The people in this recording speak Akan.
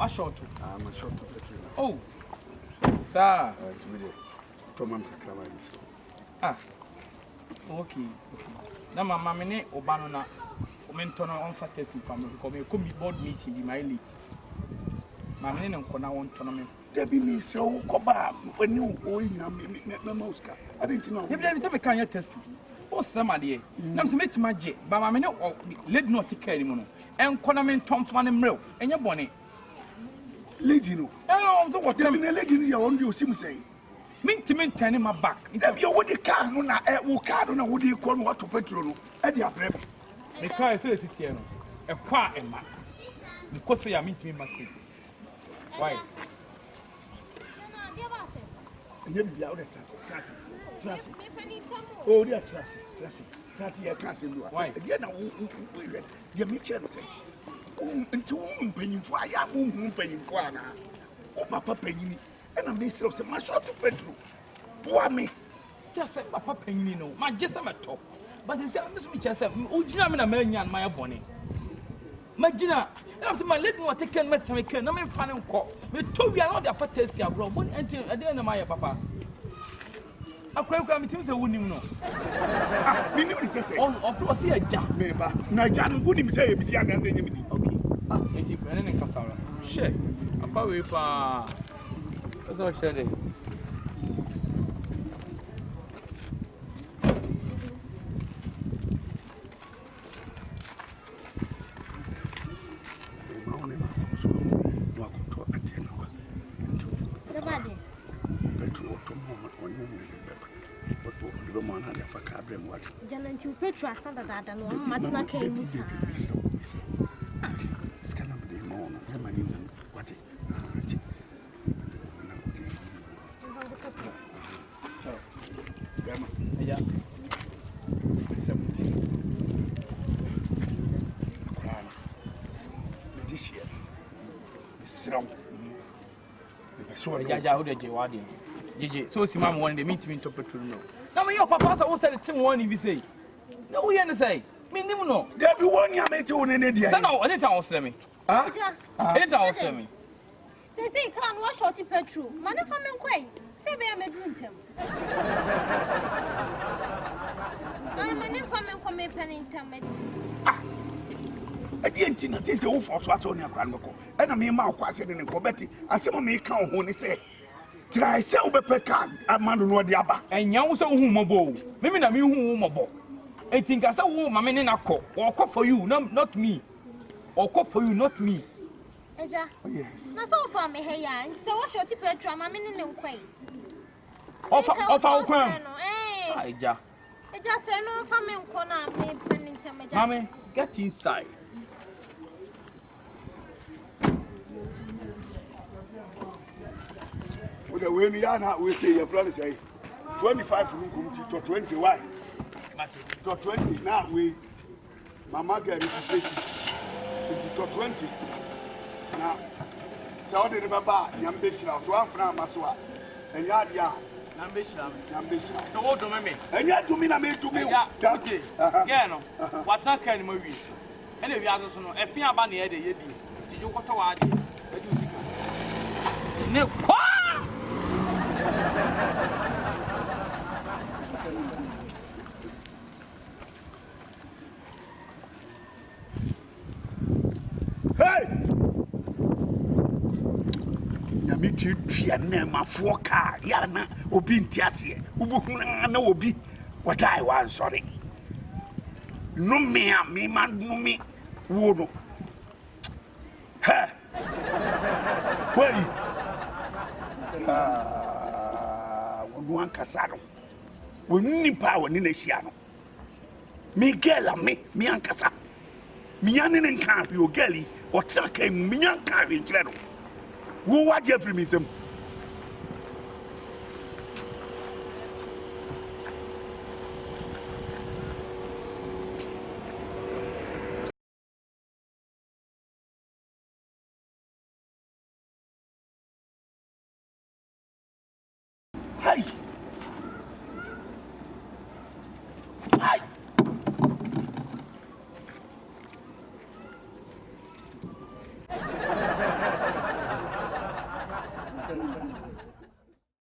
A short. I'm a short. Oh, sir. Ah, okay. Now, my mammy, Obanona, Omentona on Fatesi family, come be board meeting in my elite. My name on Kona on tournament. There be me so coba when you own Mosca. I didn't know. You never can yet test. Oh, somebody, I'm submit to my jet, but my minute or let not take care anymore. And Conaman Tom Fan and Mill, and your bonnet. Lady, no. Oh, so what time a lady you own you seem say? Mean to maintain my back. If you would the car, no, I card on a woody corn what to petrol at the upper. The car is a car and man. Because they are meeting my city. Why? You be out at Sassy. Oh, dear Sassy, I can't say why. Again, you meet say. Into penny for I am penny for now. Oh, Papa Penny, and I'm this of my short to petrol. Why me? Just say Papa Penny, no, my just am at top. But it's a Miss Mitchell, Ujamina Mania and my bonnet. Magina, I'm my little what taken met some can. I'm in fun and call. We told you not the fatty abroad, one until at the end of my papa. I can't come to the winning no. We never say, of course, here, Jack, neighbor. Najan wouldn't say, but young as any. Okay, it's a friend in Cassara. Shake. I probably, that's all I said. Jananti Petra Santa that no Matna came. Scan up the moon, what it? Yeah. 17. This year. Strong. So I got a Jawadi. Gigi, so see, Mamma wanted to meet me to Petrol. Now, your papa also said the one you say. No, we understand. Me, no. There be one you made to an idiot. No, I didn't answer me. I didn't answer me. Say, can't wash out the petrol. Man, if I'm quite, say, I'm a drink him. I'm an infant come in penny. I didn't know this is all for what's on your grandmother. And I mean, my question in Cobetti, I said, me count when he say. Try sell the pecan, a man who the abba. And young so whom maybe I mean whom a I think I saw woman in a call, or call for you, not me. Or call for you, not me. Yes. Not so far, me, hey, and so what's your tipper tram? I'm in no quay. Of our crown. Eh, ja. It just ran off from me, corner, Mammy, get inside. When we are now, we say your brother say 25 to 20. Why? To 20. Now we, Mama get it to 20. Now, so the Baba, Yambishra, so I'm from Masua, and Yadia, Yambishra. So what do I mean? And yet to me, I made to me. Gano, what's that kind of movie? And if you are so, if you are bunny, did you go to what? No. Hey! Yamitu Tiana, my 4 car, Yana, Obin Tiasia, Ubuna, no Obi. What I want, sorry. No me, man, no me, Wodo. Hey! Boy! One Casado. We need power in the Siano. Miguel, me and Casa. Mianin and Camp, your galley, or Taka, Mian Carving General. Who watch every mism?